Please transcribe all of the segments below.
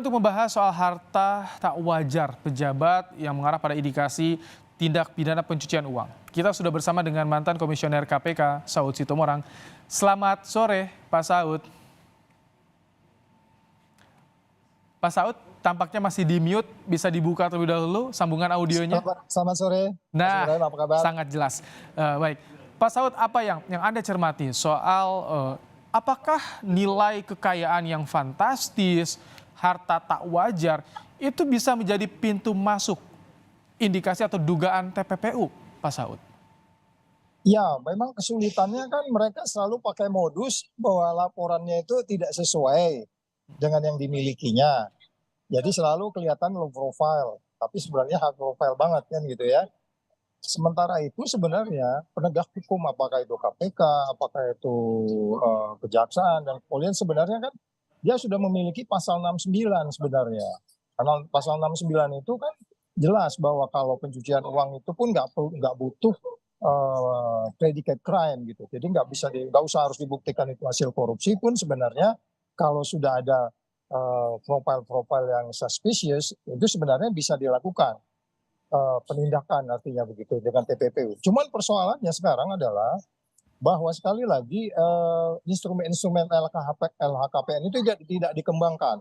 Untuk membahas soal harta tak wajar pejabat yang mengarah pada indikasi tindak pidana pencucian uang. Kita sudah bersama dengan mantan Komisioner KPK, Saud Sitomorang. Selamat sore, Pak Saud. Pak Saud, tampaknya masih di mute, bisa dibuka terlebih dahulu sambungan audionya. Selamat sore. Nah, apa kabar? sangat jelas. Baik, Pak Saud, apa yang Anda cermati soal apakah nilai kekayaan yang fantastis, harta tak wajar, itu bisa menjadi pintu masuk indikasi atau dugaan TPPU, Pak Saud? Ya, memang kesulitannya kan mereka selalu pakai modus bahwa laporannya itu tidak sesuai dengan yang dimilikinya. Jadi selalu kelihatan low profile, tapi sebenarnya high profile banget kan gitu ya. Sementara itu sebenarnya penegak hukum, apakah itu KPK, apakah itu kejaksaan dan kepolisian, sebenarnya kan dia sudah memiliki pasal 69 sebenarnya. Karena pasal 69 itu kan jelas bahwa kalau pencucian uang itu pun nggak butuh predicate crime gitu. Jadi nggak usah harus dibuktikan itu hasil korupsi pun sebenarnya kalau sudah ada profil-profil yang suspicious itu sebenarnya bisa dilakukan penindakan, artinya begitu dengan TPPU. Cuman persoalannya sekarang adalah bahwa sekali lagi instrumen-instrumen LHKPN itu tidak dikembangkan.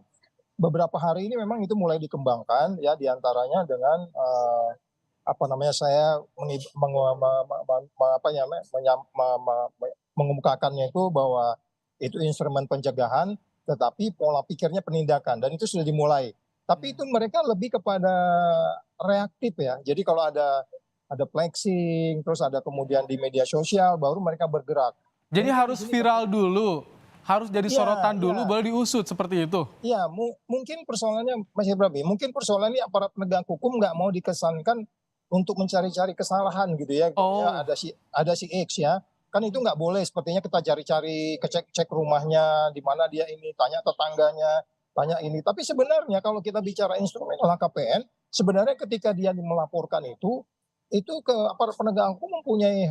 Beberapa hari ini memang itu mulai dikembangkan ya, diantaranya dengan saya mengemukakannya itu bahwa itu instrumen pencegahan, tetapi pola pikirnya penindakan, dan itu sudah dimulai. Tapi itu mereka lebih kepada reaktif ya. Jadi kalau ada flexing, terus ada kemudian di media sosial, baru mereka bergerak. Jadi harus viral dulu, harus jadi sorotan dulu, ya. baru diusut seperti itu? Iya, mungkin persoalannya Mas Ibrahim, mungkin persoalannya aparat penegak hukum nggak mau dikesankan untuk mencari-cari kesalahan gitu ya. Oh. Ya, ada si X ya, kan itu nggak boleh. Sepertinya kita cari-cari, cek rumahnya, di mana dia ini, tanya tetangganya, tanya ini. Tapi sebenarnya kalau kita bicara instrumen LHKPN, sebenarnya ketika dia melaporkan itu ke aparat penegak hukum mempunyai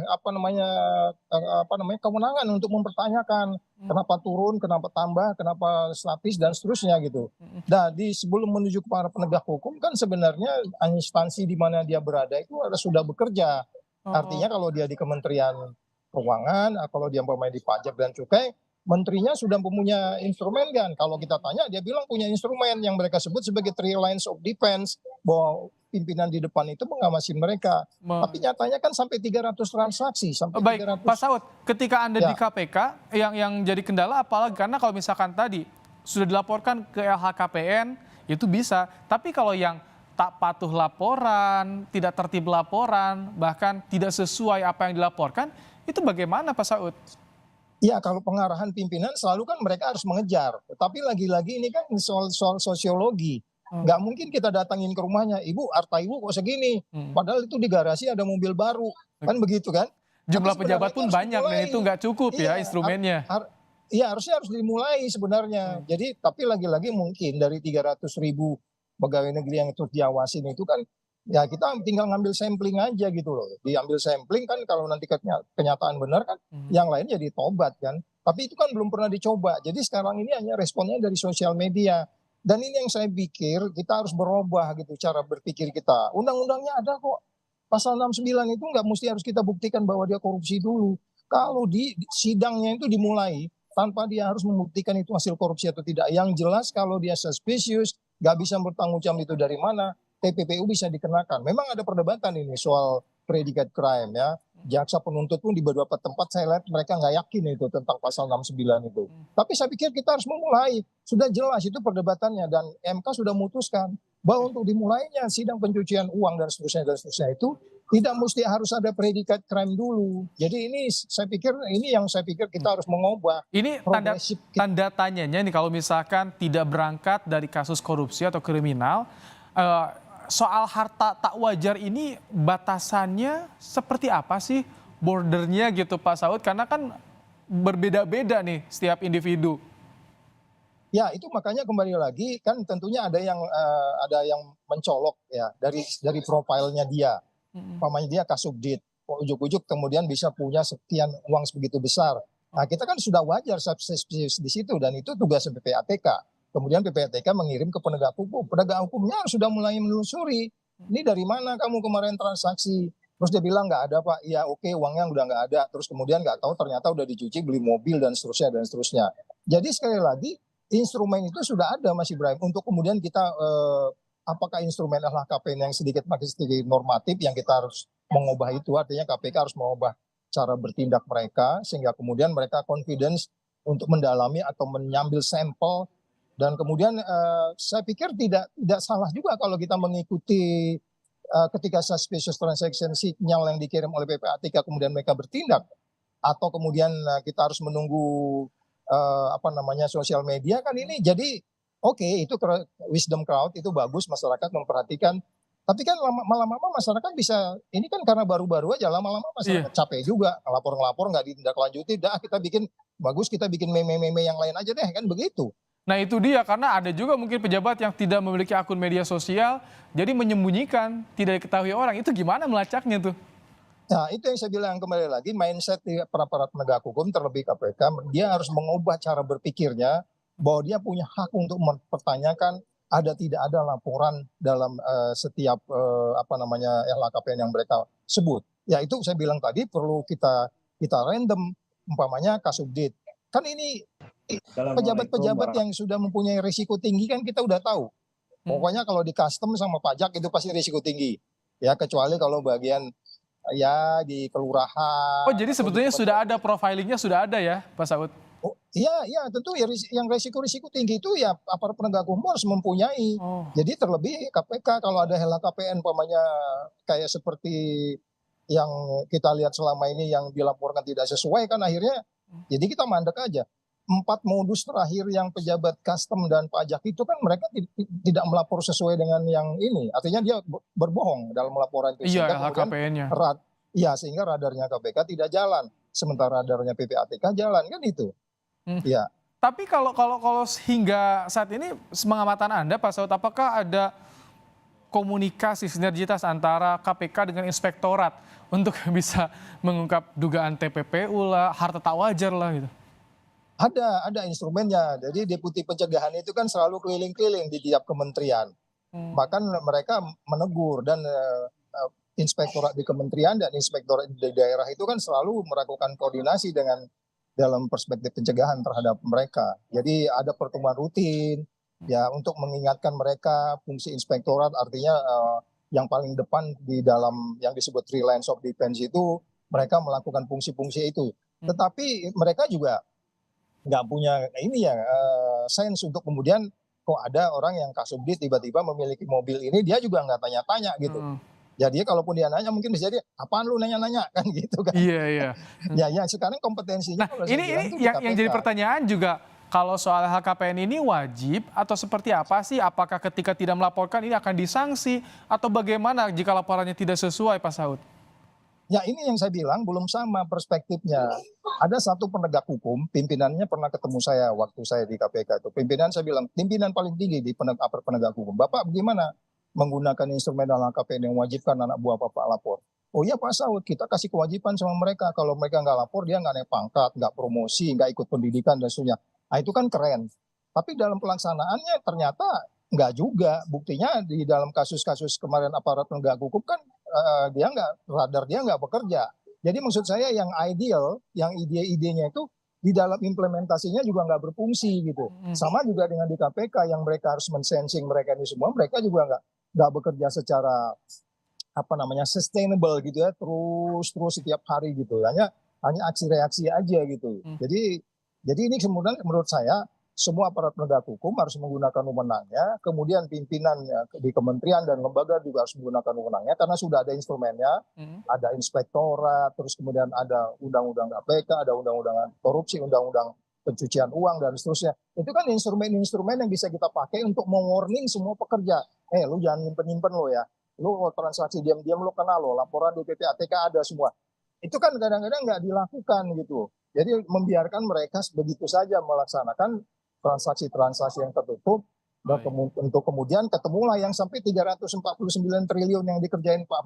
kewenangan untuk mempertanyakan kenapa turun, kenapa tambah, kenapa statis dan seterusnya gitu. Nah, sebelum menuju kepada penegak hukum kan sebenarnya instansi di mana dia berada itu sudah bekerja. Artinya kalau dia di Kementerian Keuangan, kalau dia di pajak dan cukai, menterinya sudah punya instrumen kan. Kalau kita tanya, dia bilang punya instrumen yang mereka sebut sebagai three lines of defense, bahwa pimpinan di depan itu mengawasi mereka. Tapi nyatanya kan sampai 300 transaksi. Baik, 300... Pak Saud, ketika Anda di KPK, yang jadi kendala apalagi, karena kalau misalkan tadi sudah dilaporkan ke LHKPN, itu bisa. Tapi kalau yang tak patuh laporan, tidak tertib laporan, bahkan tidak sesuai apa yang dilaporkan, itu bagaimana Pak Saud? Ya, kalau pengarahan pimpinan selalu kan mereka harus mengejar. Tapi lagi-lagi ini kan soal sosiologi. Nggak mungkin kita datangin ke rumahnya, ibu, harta ibu kok segini. Padahal itu di garasi ada mobil baru. Kan begitu kan? Jumlah pejabat pun banyak dan itu nggak cukup ya instrumennya. Iya, harusnya harus dimulai sebenarnya. Jadi, tapi lagi-lagi mungkin dari 300.000 pegawai negeri yang terus diawasin itu kan, ya kita tinggal ngambil sampling aja gitu loh. Diambil sampling kan, kalau nanti kenyataan benar kan, yang lain jadi tobat kan. Tapi itu kan belum pernah dicoba. Jadi sekarang ini hanya responnya dari sosial media. Dan ini yang saya pikir kita harus berubah gitu cara berpikir kita. Undang-undangnya ada kok. Pasal 69 itu nggak mesti harus kita buktikan bahwa dia korupsi dulu. Kalau di sidangnya itu dimulai, tanpa dia harus membuktikan itu hasil korupsi atau tidak. Yang jelas kalau dia suspicious, nggak bisa bertanggung jawab itu dari mana, TPPU bisa dikenakan. Memang ada perdebatan ini soal predicate crime ya. Jaksa penuntut pun di beberapa tempat saya lihat mereka nggak yakin itu tentang pasal 69 itu. Tapi saya pikir kita harus memulai. Sudah jelas itu perdebatannya, dan MK sudah memutuskan bahwa untuk dimulainya sidang pencucian uang dan seterusnya itu tidak mesti harus ada predicate crime dulu. Jadi ini saya pikir kita harus mengubah. Ini tanda tanyanya nih kalau misalkan tidak berangkat dari kasus korupsi atau kriminal, soal harta tak wajar ini batasannya seperti apa sih, bordernya gitu Pak Saud? Karena kan berbeda-beda nih setiap individu. Ya, itu makanya kembali lagi kan tentunya ada yang mencolok ya dari profilnya dia. Umpamanya dia kasubdit, ujuk-ujuk kemudian bisa punya sekian uang sebegitu besar. Nah, kita kan sudah wajar subsistence di situ, dan itu tugas PPATK. Kemudian PPATK mengirim ke penegak hukum. Penegak hukumnya sudah mulai menelusuri. Ini dari mana kamu kemarin transaksi? Terus dia bilang nggak ada Pak. Ya oke, uangnya udah nggak ada. Terus kemudian nggak tahu ternyata udah dicuci beli mobil dan seterusnya dan seterusnya. Jadi sekali lagi instrumen itu sudah ada Mas Ibrahim untuk kemudian kita apakah instrumen LHKPN yang sedikit makin sedikit normatif yang kita harus mengubah itu, artinya KPK harus mengubah cara bertindak mereka sehingga kemudian mereka confidence untuk mendalami atau menyambil sampel. Dan kemudian saya pikir tidak salah juga kalau kita mengikuti ketika suspicious transaction signal yang dikirim oleh PPATK kemudian mereka bertindak, atau kemudian kita harus menunggu sosial media kan ini. Jadi oke, itu wisdom crowd itu bagus, masyarakat memperhatikan. Tapi kan lama-lama masyarakat bisa, ini kan karena baru-baru aja, lama-lama masyarakat capek juga ngelapor nggak ditindaklanjuti, dah kita bikin bagus, kita bikin meme-meme yang lain aja deh, kan begitu. Nah itu dia, karena ada juga mungkin pejabat yang tidak memiliki akun media sosial, jadi menyembunyikan, tidak diketahui orang. Itu gimana melacaknya tuh? Nah itu yang saya bilang kembali lagi, mindset para penegak hukum terlebih KPK, dia harus mengubah cara berpikirnya bahwa dia punya hak untuk mempertanyakan ada tidak ada laporan dalam setiap LHKPN yang mereka sebut. Ya itu saya bilang tadi perlu kita random, umpamanya Kasubdit. Kan ini pejabat-pejabat yang sudah mempunyai risiko tinggi kan kita udah tahu. Pokoknya kalau di custom sama pajak itu pasti risiko tinggi. Ya kecuali kalau bagian ya di kelurahan. Oh jadi sebetulnya sudah ada profilingnya, sudah ada ya Pak Saud? Oh, iya tentu ya, yang risiko tinggi itu ya aparat penegak hukum harus mempunyai. Jadi terlebih KPK kalau ada LHKPN umpamanya kayak seperti yang kita lihat selama ini yang dilaporkan tidak sesuai kan akhirnya jadi kita mandek aja. 4 modus terakhir yang pejabat custom dan pajak itu kan mereka tidak melapor sesuai dengan yang ini. Artinya dia berbohong dalam laporan itu. Iya, LHKPN-nya. Sehingga radarnya KPK tidak jalan. Sementara radarnya PPATK jalan kan itu. Ya. Tapi kalau hingga saat ini pengamatan Anda Pak Saud, apakah ada komunikasi sinergitas antara KPK dengan inspektorat untuk bisa mengungkap dugaan TPPU lah, harta tak wajar lah gitu? Ada instrumennya. Jadi deputi pencegahan itu kan selalu keliling-keliling di tiap kementerian. Bahkan mereka menegur dan inspektorat di kementerian dan inspektorat di daerah itu kan selalu melakukan koordinasi dengan dalam perspektif pencegahan terhadap mereka. Jadi ada pertemuan rutin ya untuk mengingatkan mereka fungsi inspektorat, artinya yang paling depan di dalam yang disebut three lines of defense itu mereka melakukan fungsi-fungsi itu. Tetapi mereka juga nggak punya sense untuk kemudian kok ada orang yang Kasubdit tiba-tiba memiliki mobil ini, dia juga nggak tanya-tanya gitu. Jadi kalaupun dia nanya mungkin bisa jadi apaan lu nanya-nanya kan gitu kan. Iya. Ya sekarang kompetensinya. Nah ini yang jadi pertanyaan juga, kalau soal LHKPN ini wajib atau seperti apa sih? Apakah ketika tidak melaporkan ini akan disanksi atau bagaimana jika laporannya tidak sesuai Pak Saud? Ya ini yang saya bilang belum sama perspektifnya. Ada satu penegak hukum, pimpinannya pernah ketemu saya waktu saya di KPK itu. Pimpinan saya bilang, pimpinan paling tinggi di penegak hukum. Bapak bagaimana menggunakan instrumen LHKPN yang mewajibkan anak buah Bapak lapor? Oh iya Pak Saud, kita kasih kewajiban sama mereka. Kalau mereka nggak lapor, dia nggak naik pangkat, nggak promosi, nggak ikut pendidikan dan sebagainya. Nah itu kan keren. Tapi dalam pelaksanaannya ternyata nggak juga. Buktinya di dalam kasus-kasus kemarin aparat penegak hukum kan radar dia nggak bekerja. Jadi maksud saya yang ideal, yang ide-idenya itu di dalam implementasinya juga nggak berfungsi gitu. Sama juga dengan di KPK yang mereka harus mensensing mereka ini semua, mereka juga nggak bekerja secara sustainable gitu ya, terus setiap hari gitu. Hanya aksi reaksi aja gitu. Jadi ini kemudian menurut saya semua aparat penegak hukum harus menggunakan wewenangnya, kemudian pimpinan di kementerian dan lembaga juga harus menggunakan wewenangnya karena sudah ada instrumennya, ada inspektorat, terus kemudian ada undang-undang KPK, ada undang-undang korupsi, undang-undang pencucian uang dan seterusnya. Itu kan instrumen-instrumen yang bisa kita pakai untuk mewarning semua pekerja. Lu jangan nyimpen-nyimpen lo ya. Lu transaksi diam-diam lo kena lo, laporan di PPATK ada semua. Itu kan kadang-kadang nggak dilakukan gitu. Jadi membiarkan mereka begitu saja melaksanakan transaksi-transaksi yang tertutup, dan untuk kemudian ketemulah yang sampai 349 triliun yang dikerjain Pak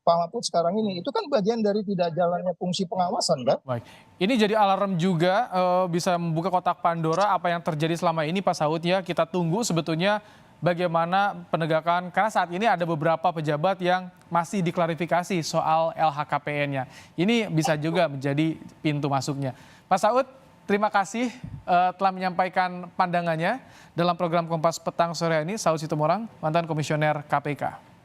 Pak Mahfud sekarang ini. Itu kan bagian dari tidak jalannya fungsi pengawasan kan. Baik, ini jadi alarm juga bisa membuka kotak Pandora apa yang terjadi selama ini Pak Saud ya. Kita tunggu sebetulnya bagaimana penegakan, karena saat ini ada beberapa pejabat yang masih diklarifikasi soal LHKPN-nya. Ini bisa juga menjadi pintu masuknya. Pak Saud, terima kasih telah menyampaikan pandangannya dalam program Kompas Petang sore ini. Saud Situmorang, mantan komisioner KPK.